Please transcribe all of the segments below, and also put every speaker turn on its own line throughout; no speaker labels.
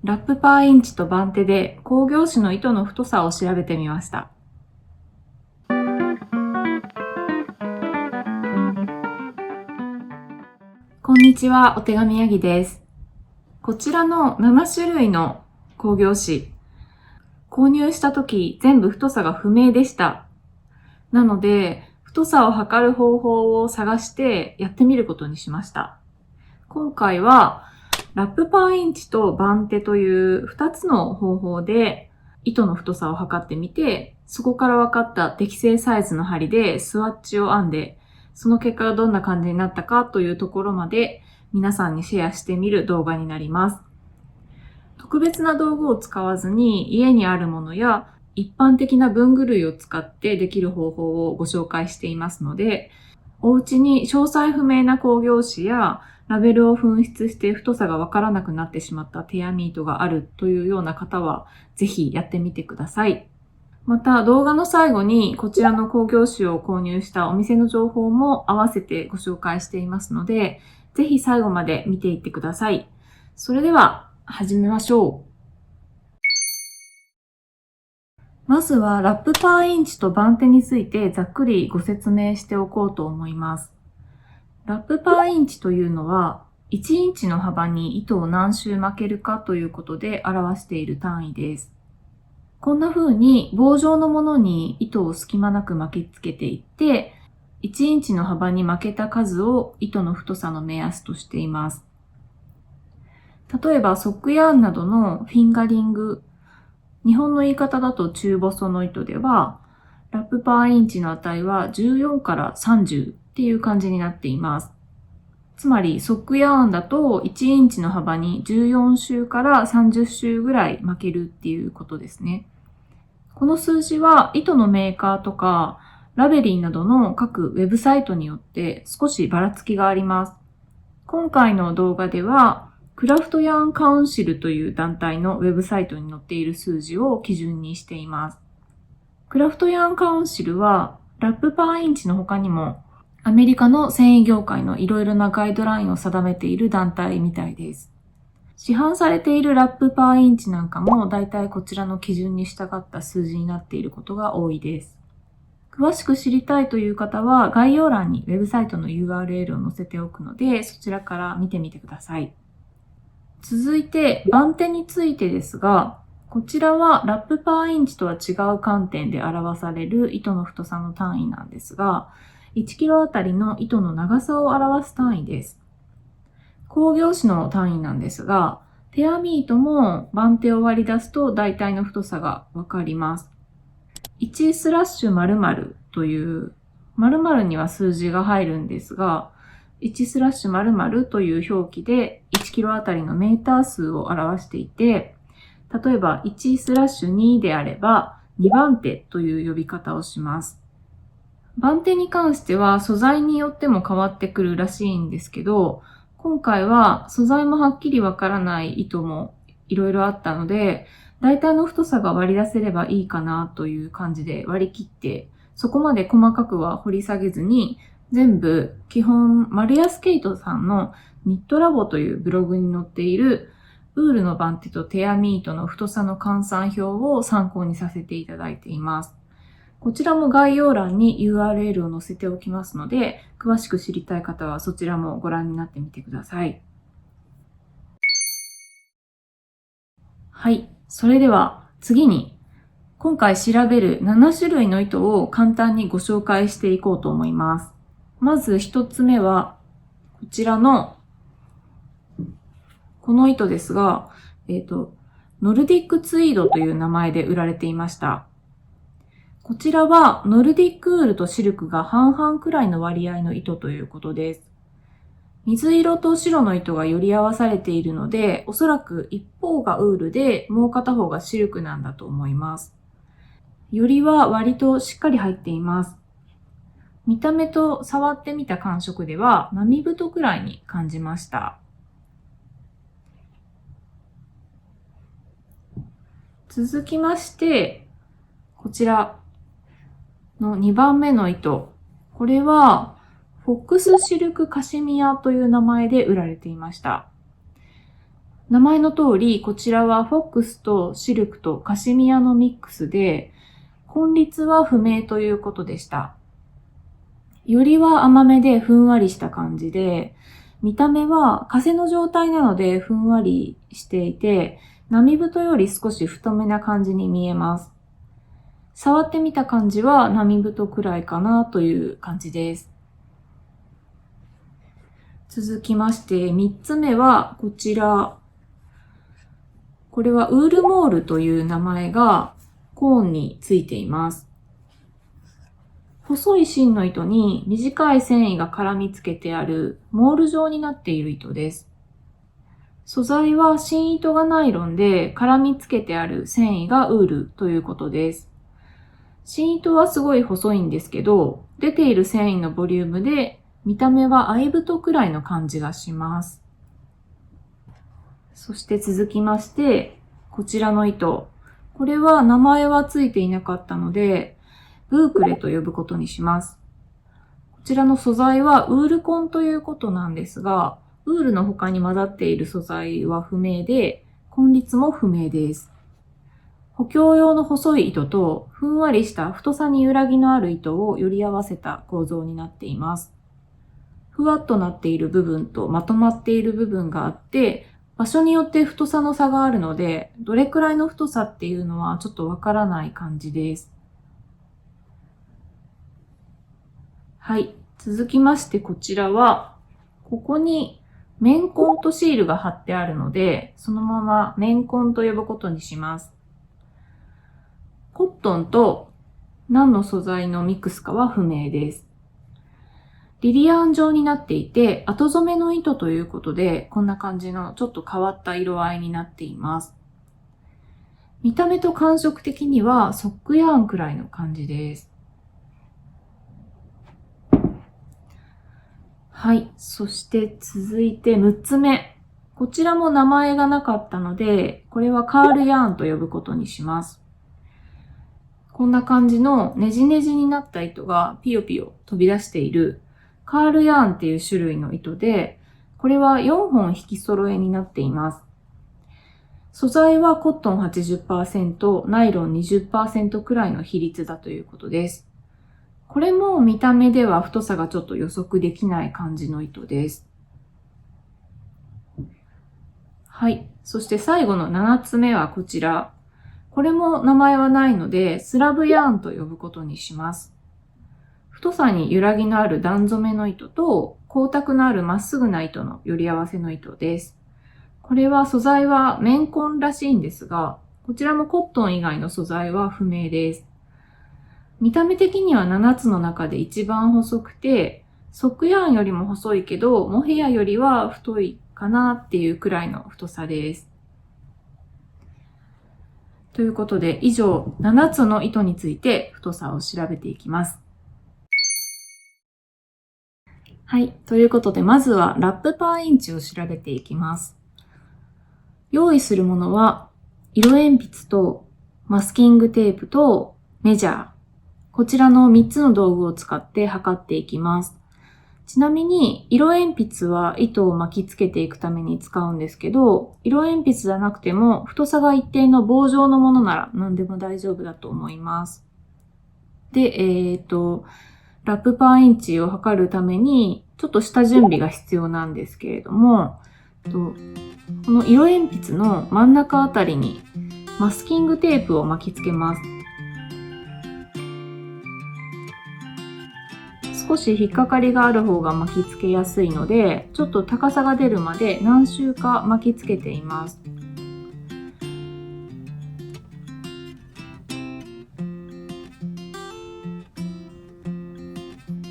ラップパーインチと番手で工業紙の糸の太さを調べてみました。こんにちは、お手紙ヤギです。こちらの7種類の工業紙、購入した時全部太さが不明でした。なので、太さを測る方法を探してやってみることにしました。今回はラップパーインチと番手という2つの方法で糸の太さを測ってみて、そこから分かった適正サイズの針でスワッチを編んで、その結果がどんな感じになったかというところまで皆さんにシェアしてみる動画になります。特別な道具を使わずに家にあるものや一般的な文具類を使ってできる方法をご紹介していますので、お家に詳細不明な工業紙やラベルを紛失して太さがわからなくなってしまったテアミートがあるというような方は、ぜひやってみてください。また動画の最後にこちらの工業紙を購入したお店の情報も合わせてご紹介していますので、ぜひ最後まで見ていってください。それでは始めましょう。まずはラップパーインチと番手についてざっくりご説明しておこうと思います。ラップパーインチというのは、1インチの幅に糸を何周巻けるかということで表している単位です。こんな風に棒状のものに糸を隙間なく巻きつけていって、1インチの幅に巻けた数を糸の太さの目安としています。例えばソックヤーンなどのフィンガリング、日本の言い方だと中細の糸では、ラップパーインチの値は14から30っていう感じになっています。つまり、ソックヤーンだと1インチの幅に14周から30周ぐらい巻けるっていうことですね。この数字は糸のメーカーとかラベリーなどの各ウェブサイトによって少しばらつきがあります。今回の動画では、クラフトヤーンカウンシルという団体のウェブサイトに載っている数字を基準にしています。クラフトヤーンカウンシルは、ラップパーインチの他にも、アメリカの繊維業界のいろいろなガイドラインを定めている団体みたいです。市販されているラップパーインチなんかも、だいたいこちらの基準に従った数字になっていることが多いです。詳しく知りたいという方は、概要欄にウェブサイトの URL を載せておくので、そちらから見てみてください。続いて、番手についてですが、こちらはラップパーインチとは違う観点で表される糸の太さの単位なんですが、1キロあたりの糸の長さを表す単位です。工業紙の単位なんですが、テアミートも番手を割り出すと大体の太さがわかります。1スラッシュ〇〇という〇〇には数字が入るんですが、1スラッシュ〇〇という表記で1キロあたりのメーター数を表していて、例えば1スラッシュ2であれば2番手という呼び方をします。番手に関しては素材によっても変わってくるらしいんですけど、今回は素材もはっきりわからない糸もいろいろあったので、大体の太さが割り出せればいいかなという感じで割り切って、そこまで細かくは掘り下げずに、全部基本丸安ケイトさんのニットラボというブログに載っているウールの番手とテアミートの太さの換算表を参考にさせていただいています。こちらも概要欄に URL を載せておきますので、詳しく知りたい方はそちらもご覧になってみてください。はい。それでは次に、今回調べる7種類の糸を簡単にご紹介していこうと思います。まず一つ目は、こちらの、この糸ですが、ノルディックツイードという名前で売られていました。こちらはノルディックウールとシルクが半々くらいの割合の糸ということです。水色と白の糸がより合わされているので、おそらく一方がウールでもう片方がシルクなんだと思います。よりは割としっかり入っています。見た目と触ってみた感触では並太くらいに感じました。続きまして、こちらの2番目の糸。これは、フォックスシルクカシミヤという名前で売られていました。名前の通り、こちらはフォックスとシルクとカシミヤのミックスで、根率は不明ということでした。よりは甘めでふんわりした感じで、見た目は風の状態なのでふんわりしていて、並太より少し太めな感じに見えます。触ってみた感じは並太くらいかなという感じです。続きまして、3つ目はこちら。これはウールモールという名前がコーンについています。細い芯の糸に短い繊維が絡みつけてあるモール状になっている糸です。素材は芯糸がナイロンで絡みつけてある繊維がウールということです。芯糸はすごい細いんですけど、出ている繊維のボリュームで見た目は合い太くらいの感じがします。そして続きまして、こちらの糸。これは名前はついていなかったので、ブークレと呼ぶことにします。こちらの素材はウールコンということなんですが、ウールの他に混ざっている素材は不明で、根率も不明です。補強用の細い糸とふんわりした太さに揺らぎのある糸をより合わせた構造になっています。ふわっとなっている部分とまとまっている部分があって、場所によって太さの差があるので、どれくらいの太さっていうのはちょっとわからない感じです。はい。続きましてこちらは、ここに綿コンとシールが貼ってあるので、そのまま綿コンと呼ぶことにします。コットンと何の素材のミックスかは不明です。リリアン状になっていて、後染めの糸ということで、こんな感じのちょっと変わった色合いになっています。見た目と感触的にはソックヤーンくらいの感じです。はい。そして続いて6つ目。こちらも名前がなかったので、これはカールヤーンと呼ぶことにします。こんな感じのネジネジになった糸がピヨピヨ飛び出しているカールヤーンっていう種類の糸で、これは4本引き揃えになっています。素材はコットン 80%、ナイロン 20% くらいの比率だということです。これも見た目では太さがちょっと予測できない感じの糸です。はい。そして最後の7つ目はこちら。これも名前はないので、スラブヤーンと呼ぶことにします。太さに揺らぎのある段染めの糸と、光沢のあるまっすぐな糸のより合わせの糸です。これは素材は綿コンらしいんですが、こちらもコットン以外の素材は不明です。見た目的には7つの中で一番細くて、ソックヤーンよりも細いけど、モヘアよりは太いかなっていうくらいの太さです。ということで、以上7つの糸について太さを調べていきます。はい。ということで、まずはラップパーインチを調べていきます。用意するものは、色鉛筆とマスキングテープとメジャー。こちらの3つの道具を使って測っていきます。ちなみに、色鉛筆は糸を巻きつけていくために使うんですけど、色鉛筆じゃなくても太さが一定の棒状のものなら何でも大丈夫だと思います。で、ラップパーインチを測るために、ちょっと下準備が必要なんですけれども、この色鉛筆の真ん中あたりにマスキングテープを巻きつけます。少し引っかかりがある方が巻きつけやすいので、ちょっと高さが出るまで何周か巻きつけています。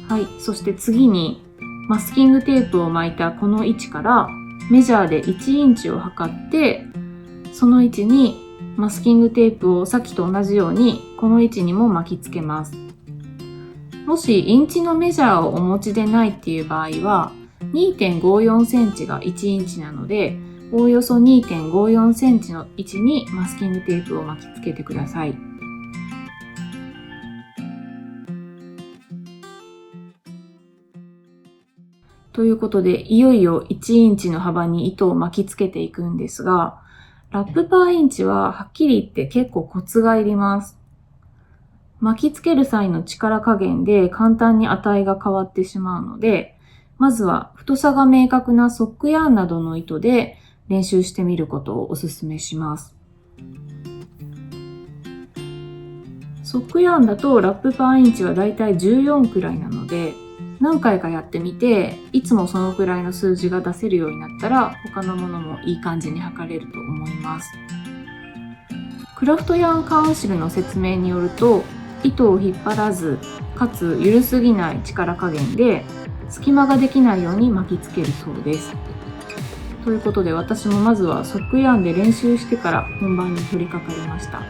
はい。そして次にマスキングテープを巻いたこの位置からメジャーで1インチを測って、その位置にマスキングテープをさっきと同じようにこの位置にも巻きつけます。もしインチのメジャーをお持ちでないっていう場合は 2.54 センチが1インチなので、おおよそ 2.54 センチの位置にマスキングテープを巻きつけてください。とということで、いよいよ1インチの幅に糸を巻きつけていくんですが、ラップパーインチははっきり言って結構コツがいります。巻きつける際の力加減で簡単に値が変わってしまうので、まずは太さが明確なソックヤーンなどの糸で練習してみることをお勧めします。ソックヤーンだとラップパーインチはだいたい14くらいなので、何回かやってみて、いつもそのくらいの数字が出せるようになったら、他のものもいい感じに測れると思います。クラフトヤーンカウンシルの説明によると、糸を引っ張らず、かつ緩すぎない力加減で、隙間ができないように巻きつけるそうです。ということで、私もまずはソックヤーンで練習してから本番に取り掛かりました。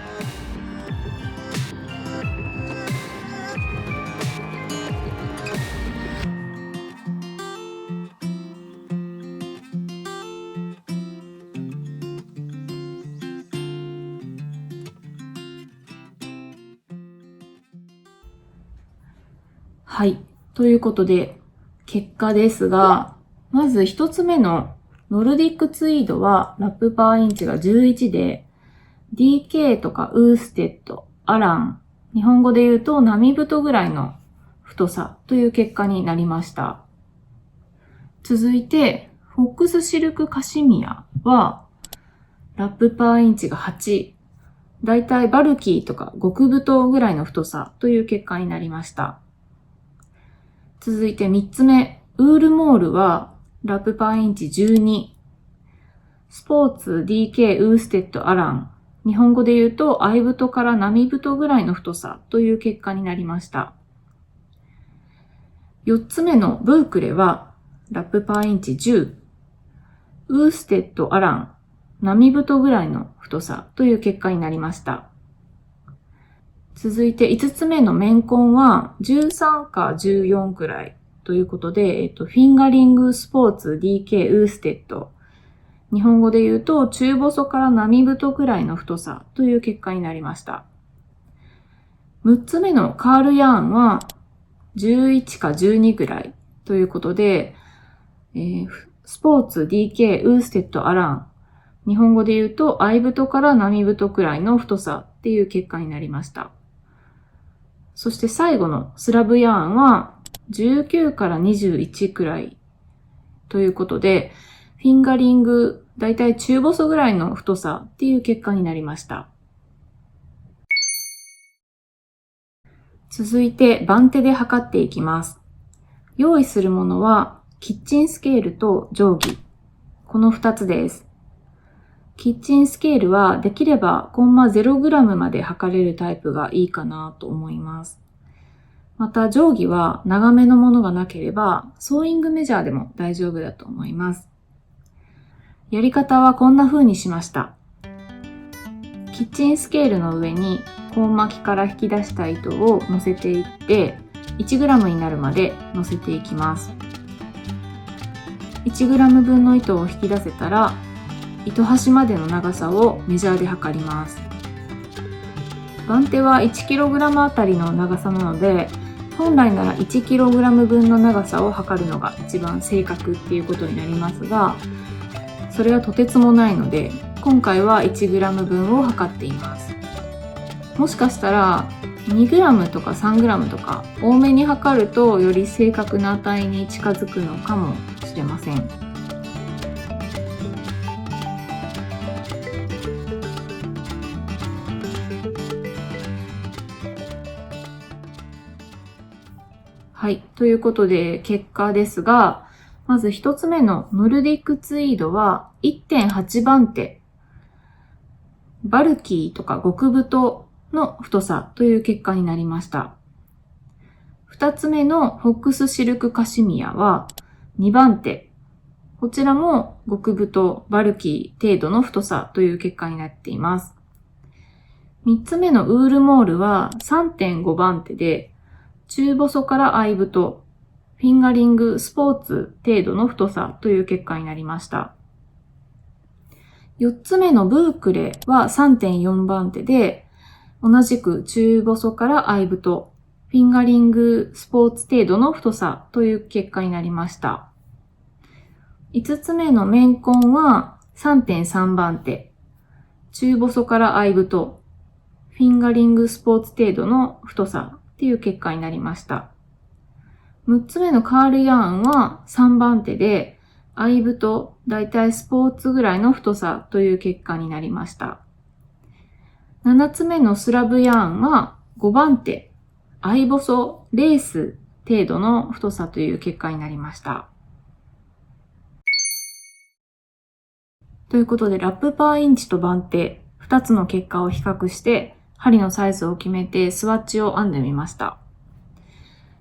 はい。ということで、結果ですが、まず一つ目のノルディックツイードはラップパーインチが11で、DK とかウーステッド、アラン、日本語で言うと波太ぐらいの太さという結果になりました。続いて、フォックスシルクカシミヤはラップパーインチが8、だいたいバルキーとか極太ぐらいの太さという結果になりました。続いて3つ目、ウールモールはラップパーインチ12、スポーツ DK ウーステッドアラン、日本語で言うと合い太から波太ぐらいの太さという結果になりました。4つ目のブークレはラップパーインチ10、ウーステッドアラン、波太ぐらいの太さという結果になりました。続いて5つ目のメンコンは13か14くらいということで、フィンガリングスポーツ DK ウーステッド。日本語で言うと中細から波太くらいの太さという結果になりました。6つ目のカールヤーンは11か12くらいということで、スポーツ DK ウーステッドアラン。日本語で言うと合い太から波太くらいの太さっていう結果になりました。そして最後のスラブヤーンは19から21くらいということで、フィンガリングだいたい中細ぐらいの太さっていう結果になりました。続いて番手で測っていきます。用意するものはキッチンスケールと定規。この2つです。キッチンスケールはできればコンマ 0g まで測れるタイプがいいかなと思います。また定規は長めのものがなければソーイングメジャーでも大丈夫だと思います。やり方はこんな風にしました。キッチンスケールの上にコン巻きから引き出した糸を乗せていって 1g になるまで乗せていきます。1g 分の糸を引き出せたら糸端までの長さをメジャーで測ります。番手は 1kg あたりの長さなので、本来なら 1kg 分の長さを測るのが一番正確っていうことになりますが、それはとてつもないので、今回は 1g 分を測っています。もしかしたら 2g とか 3g とか多めに測るとより正確な値に近づくのかもしれません。はい。ということで、結果ですが、まず一つ目のノルディックツイードは 1.8 番手。バルキーとか極太の太さという結果になりました。二つ目のフォックスシルクカシミヤは2番手。こちらも極太、バルキー程度の太さという結果になっています。三つ目のウールモールは 3.5 番手で、中細から合い太、フィンガリングスポーツ程度の太さという結果になりました。4つ目のブークレは 3.4 番手で、同じく中細から合い太、フィンガリングスポーツ程度の太さという結果になりました。5つ目の面根は 3.3 番手。中細から合太。フィンガリングスポーツ程度の太さっていう結果になりました。6つ目のカールヤーンは3番手で、合太、だいたいスポーツぐらいの太さという結果になりました。7つ目のスラブヤーンは5番手、合細、レース程度の太さという結果になりました。ということで、ラップパーインチと番手、2つの結果を比較して、針のサイズを決めてスワッチを編んでみました。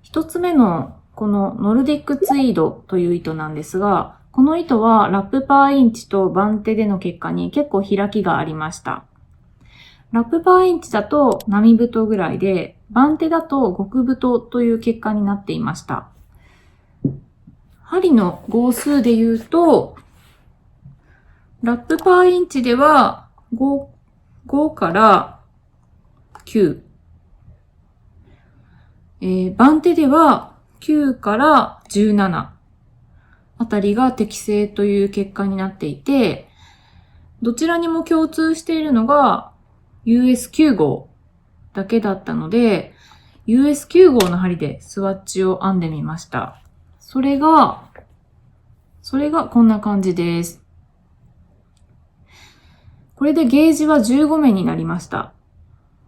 1つ目のこのノルディックツイードという糸なんですが、この糸はラップパーインチと番手での結果に結構開きがありました。ラップパーインチだと並太ぐらいで、番手だと極太という結果になっていました。針の号数で言うと、ラップパーインチでは5から9。番手では9から17あたりが適正という結果になっていて、どちらにも共通しているのが US9 号だけだったので、US9 号の針でスワッチを編んでみました。それがこんな感じです。これでゲージは15目になりました。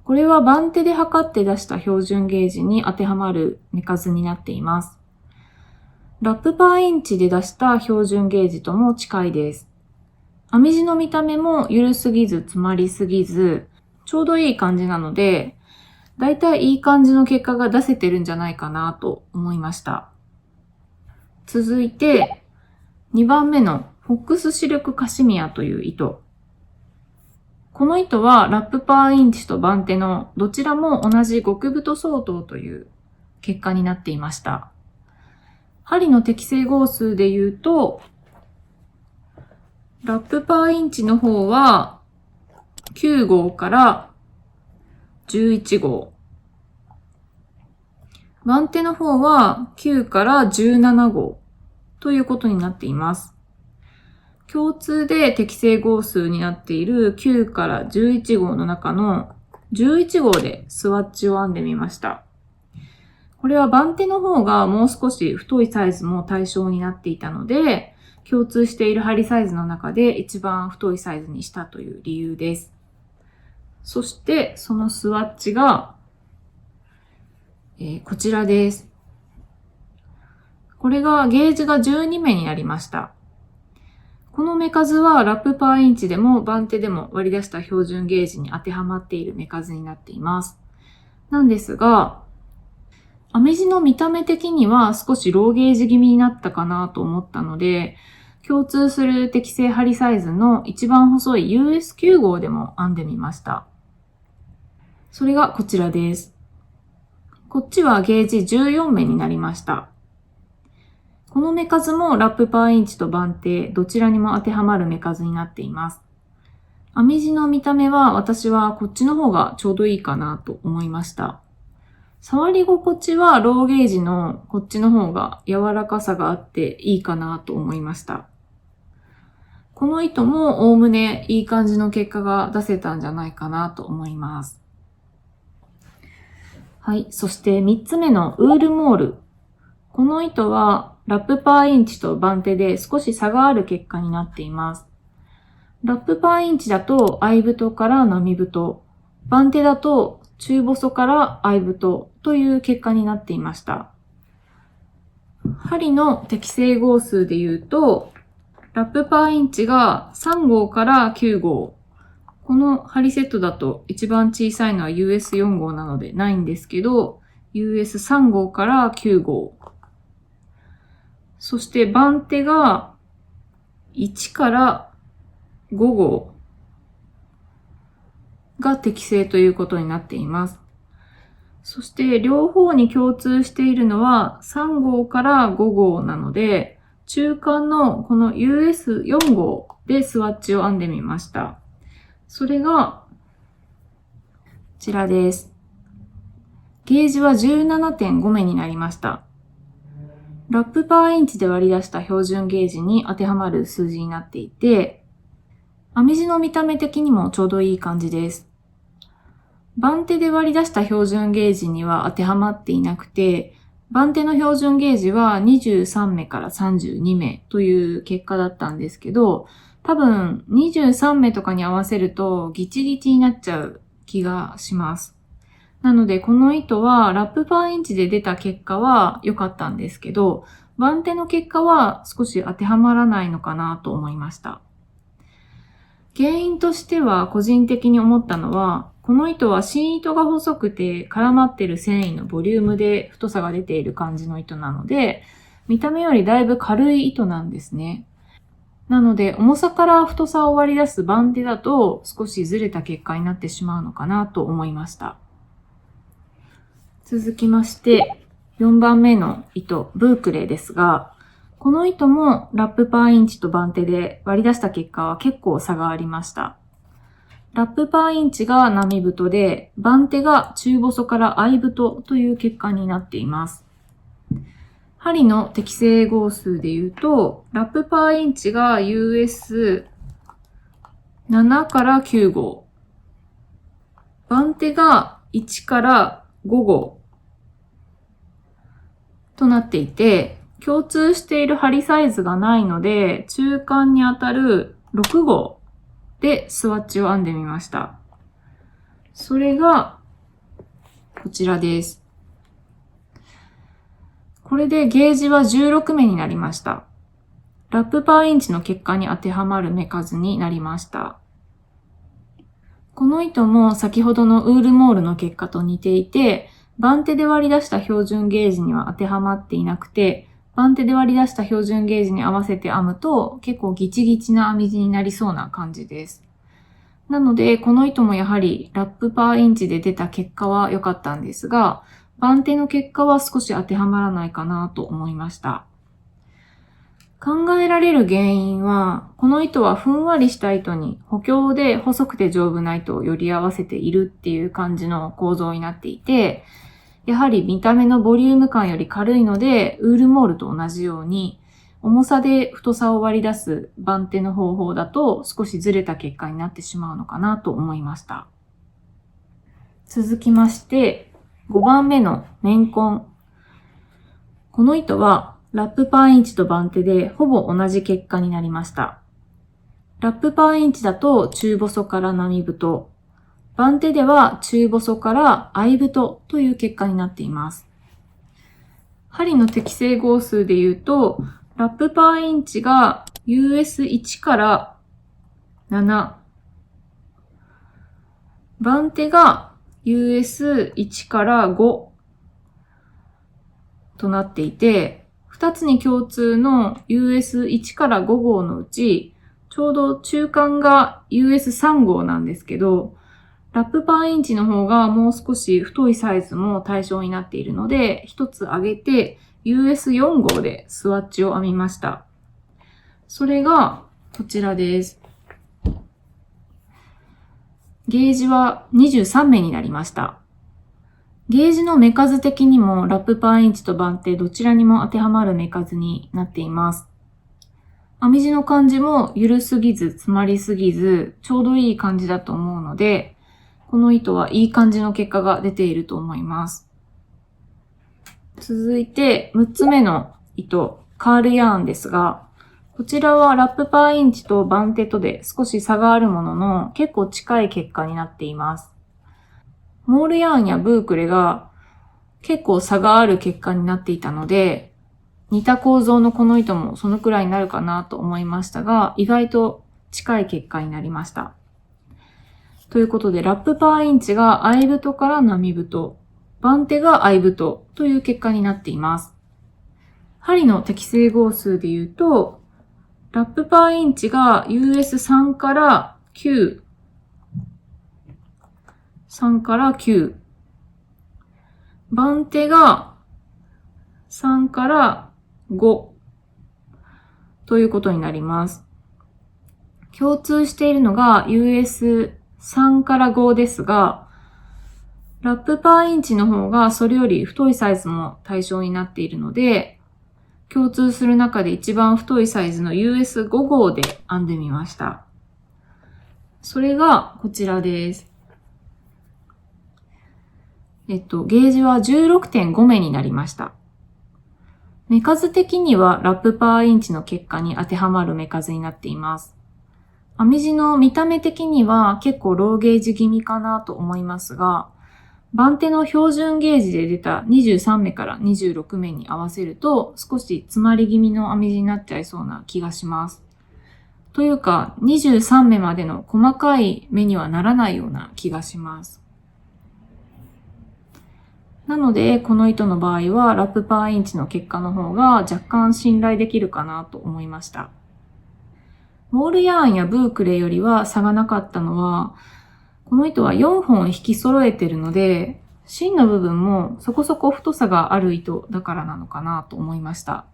これは番手で測って出した標準ゲージに当てはまる目数になっています。ラップパーインチで出した標準ゲージとも近いです。編み地の見た目も緩すぎず詰まりすぎず、ちょうどいい感じなので、だいたいいい感じの結果が出せてるんじゃないかなと思いました。続いて、2番目のフォックスシルクカシミヤという糸。この糸はラップパーインチと番手のどちらも同じ極太相当という結果になっていました。針の適正号数で言うと、ラップパーインチの方は9号から11号。番手の方は9から17号ということになっています。共通で適正号数になっている9から11号の中の11号でスワッチを編んでみました。これは番手の方がもう少し太いサイズも対象になっていたので、共通している針サイズの中で一番太いサイズにしたという理由です。そしてそのスワッチが、こちらです。これがゲージが12目になりました。この目数はラップパーインチでも番手でも割り出した標準ゲージに当てはまっている目数になっています。なんですが、編み地の見た目的には少しローゲージ気味になったかなと思ったので、共通する適正針サイズの一番細い US9 号でも編んでみました。それがこちらです。こっちはゲージ14目になりました。この目数もラップパーインチと番手、どちらにも当てはまる目数になっています。編み地の見た目は私はこっちの方がちょうどいいかなと思いました。触り心地はローゲージのこっちの方が柔らかさがあっていいかなと思いました。この糸もおおむねいい感じの結果が出せたんじゃないかなと思います。はい。そして3つ目のウールモール。この糸はラップパーインチと番手で少し差がある結果になっています。ラップパーインチだと合太から並太、番手だと中細から合太という結果になっていました。針の適正号数で言うと、ラップパーインチが3号から9号。この針セットだと一番小さいのは US4 号なのでないんですけど、US3 号から9号。そして番手が1から5号が適正ということになっています。そして両方に共通しているのは3号から5号なので、中間のこの US4 号でスワッチを編んでみました。それが、こちらです。ゲージは 17.5 目になりました。ラップパーインチで割り出した標準ゲージに当てはまる数字になっていて、編み地の見た目的にもちょうどいい感じです。番手で割り出した標準ゲージには当てはまっていなくて、番手の標準ゲージは23目から32目という結果だったんですけど、多分23目とかに合わせるとギチギチになっちゃう気がします。なのでこの糸はラップパーインチで出た結果は良かったんですけど、番手の結果は少し当てはまらないのかなと思いました。原因としては個人的に思ったのは、この糸は芯糸が細くて絡まってる繊維のボリュームで太さが出ている感じの糸なので、見た目よりだいぶ軽い糸なんですね。なので重さから太さを割り出す番手だと少しずれた結果になってしまうのかなと思いました。続きまして4番目の糸、ブークレですが、この糸もラップパーインチと番手で割り出した結果は結構差がありました。ラップパーインチが並太で、番手が中細から合太という結果になっています。針の適正号数で言うと、ラップパーインチが US7 から9号。番手が1から5号となっていて、共通している針サイズがないので、中間にあたる6号でスワッチを編んでみました。それがこちらです。これでゲージは16目になりました。ラップパーインチの結果に当てはまる目数になりました。この糸も先ほどのウールモールの結果と似ていて、番手で割り出した標準ゲージには当てはまっていなくて、番手で割り出した標準ゲージに合わせて編むと結構ギチギチな編み地になりそうな感じです。なので、この糸もやはりラップパーインチで出た結果は良かったんですが、番手の結果は少し当てはまらないかなと思いました。考えられる原因は、この糸はふんわりした糸に補強で細くて丈夫な糸をより合わせているっていう感じの構造になっていて、やはり見た目のボリューム感より軽いので、ウールモールと同じように、重さで太さを割り出す番手の方法だと少しずれた結果になってしまうのかなと思いました。続きまして、5番目の綿根。この糸はラップパーインチと番手でほぼ同じ結果になりました。ラップパーインチだと中細から並太、番手では中細から合太という結果になっています。針の適正号数で言うと、ラップパーインチが US1 から7、番手が US1 から5となっていて、2つに共通の US1 から5号のうち、ちょうど中間が US3 号なんですけど、ラップパーインチの方がもう少し太いサイズも対象になっているので、一つ上げて US4 号でスワッチを編みました。それがこちらです。ゲージは23目になりました。ゲージの目数的にもラップパーインチと番手どちらにも当てはまる目数になっています。編み地の感じも緩すぎず詰まりすぎずちょうどいい感じだと思うので、この糸はいい感じの結果が出ていると思います。続いて6つ目の糸、カールヤーンですが、こちらはラップパーインチと番手とで少し差があるものの結構近い結果になっています。モールヤーンやブークレが結構差がある結果になっていたので、似た構造のこの糸もそのくらいになるかなと思いましたが、意外と近い結果になりました。ということで、ラップパーインチが合太から並太、番手が合太という結果になっています。針の適正号数で言うと、ラップパーインチが US3 から9、3から9、番手が3から5ということになります。共通しているのが US3 から5ですが、ラップパーインチの方がそれより太いサイズも対象になっているので、共通する中で一番太いサイズの US5 号で編んでみました。それがこちらです。ゲージは 16.5 目になりました。目数的にはラップパーインチの結果に当てはまる目数になっています。編み地の見た目的には結構ローゲージ気味かなと思いますが、番手の標準ゲージで出た23目から26目に合わせると少し詰まり気味の編み地になっちゃいそうな気がします。というか23目までの細かい目にはならないような気がします。なのでこの糸の場合はラップパーインチの結果の方が若干信頼できるかなと思いました。モールヤーンやブークレよりは差がなかったのは、この糸は4本引き揃えてるので、芯の部分もそこそこ太さがある糸だからなのかなと思いました。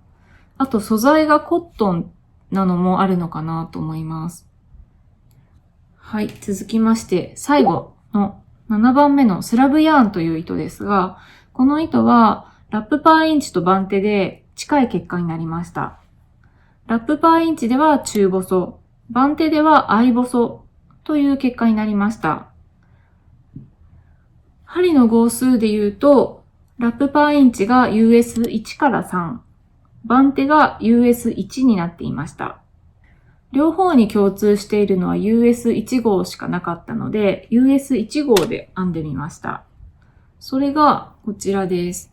あと素材がコットンなのもあるのかなと思います。はい、続きまして最後の7番目のスラブヤーンという糸ですが、この糸はラップパーインチと番手で近い結果になりました。ラップパーインチでは中細、番手では相細という結果になりました。針の号数で言うと、ラップパーインチが US1 から3、番手が US1 になっていました。両方に共通しているのは US1 号しかなかったので、US1 号で編んでみました。それがこちらです。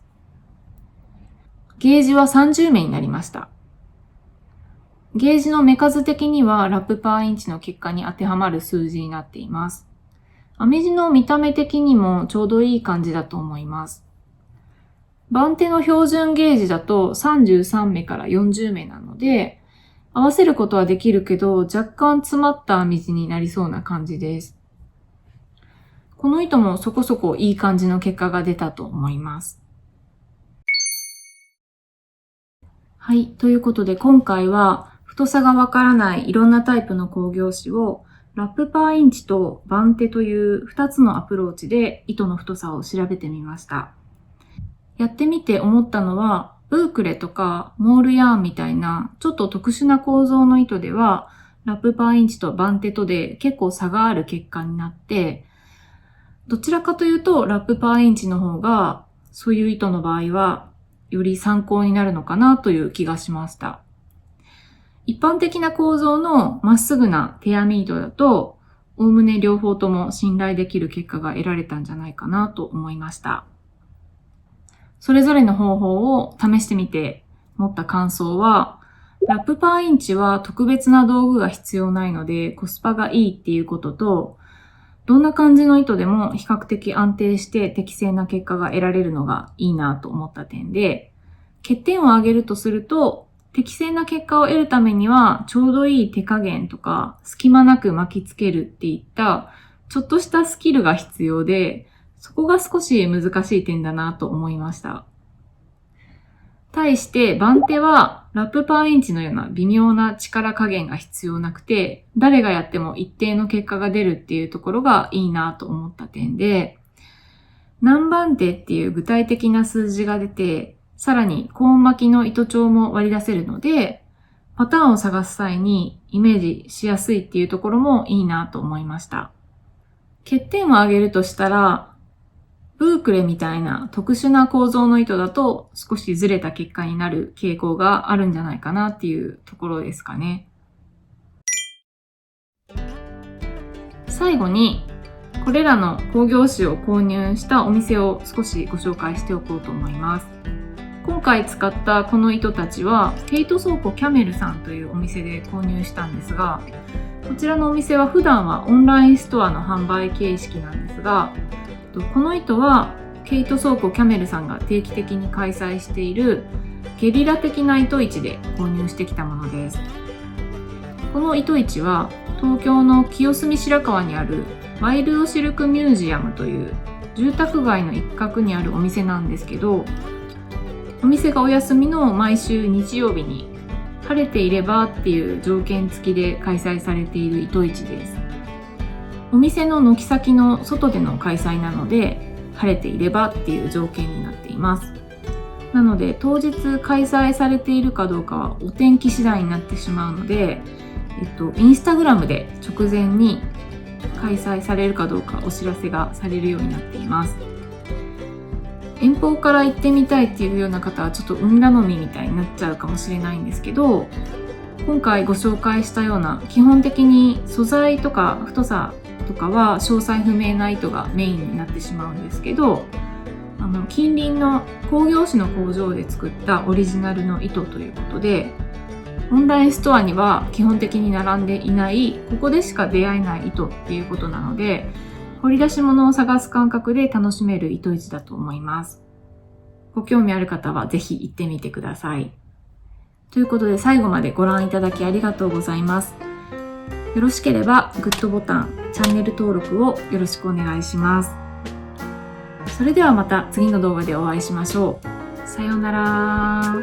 ゲージは30目になりました。ゲージの目数的にはラップパーインチの結果に当てはまる数字になっています。編み地の見た目的にもちょうどいい感じだと思います。番手の標準ゲージだと33目から40目なので、合わせることはできるけど若干詰まった編み地になりそうな感じです。この糸もそこそこいい感じの結果が出たと思います。はい、ということで今回は太さがわからないいろんなタイプの工業紙をラップパーインチと番手という2つのアプローチで糸の太さを調べてみました。やってみて思ったのは、ブークレとかモールヤーンみたいなちょっと特殊な構造の糸では、ラップパーインチと番手とで結構差がある結果になって、どちらかというとラップパーインチの方がそういう糸の場合はより参考になるのかなという気がしました。一般的な構造のまっすぐな手編み糸だと、おおむね両方とも信頼できる結果が得られたんじゃないかなと思いました。それぞれの方法を試してみて持った感想は、ラップパーインチは特別な道具が必要ないのでコスパがいいっていうことと、どんな感じの糸でも比較的安定して適正な結果が得られるのがいいなと思った点で、欠点を挙げるとすると、適正な結果を得るためにはちょうどいい手加減とか隙間なく巻きつけるっていったちょっとしたスキルが必要で、そこが少し難しい点だなと思いました。対して番手はラップパーインチのような微妙な力加減が必要なくて、誰がやっても一定の結果が出るっていうところがいいなと思った点で、何番手っていう具体的な数字が出て、さらにコーン巻きの糸帳も割り出せるので、パターンを探す際にイメージしやすいっていうところもいいなと思いました。欠点を挙げるとしたら、ブークレみたいな特殊な構造の糸だと少しずれた結果になる傾向があるんじゃないかなっていうところですかね。最後に、これらの工業紙を購入したお店を少しご紹介しておこうと思います。今回使ったこの糸たちはケイト倉庫キャメルさんというお店で購入したんですが、こちらのお店は普段はオンラインストアの販売形式なんですが、この糸はケイト倉庫キャメルさんが定期的に開催しているゲリラ的な糸市で購入してきたものです。この糸市は東京の清澄白河にあるワイルドシルクミュージアムという住宅街の一角にあるお店なんですけど、お店がお休みの毎週日曜日に晴れていればっていう条件付きで開催されている糸市です。お店の軒先の外での開催なので晴れていればっていう条件になっています。なので当日開催されているかどうかはお天気次第になってしまうので、インスタグラムで直前に開催されるかどうかお知らせがされるようになっています。遠方から行ってみたいっていうような方はちょっと運頼みみたいになっちゃうかもしれないんですけど、今回ご紹介したような基本的に素材とか太さとかは詳細不明な糸がメインになってしまうんですけど、近隣の工業紙の工場で作ったオリジナルの糸ということで、オンラインストアには基本的に並んでいないここでしか出会えない糸っていうことなので、掘り出し物を探す感覚で楽しめる糸市だと思います。ご興味ある方はぜひ行ってみてください。ということで最後までご覧いただきありがとうございます。よろしければグッドボタン、チャンネル登録をよろしくお願いします。それではまた次の動画でお会いしましょう。さようなら。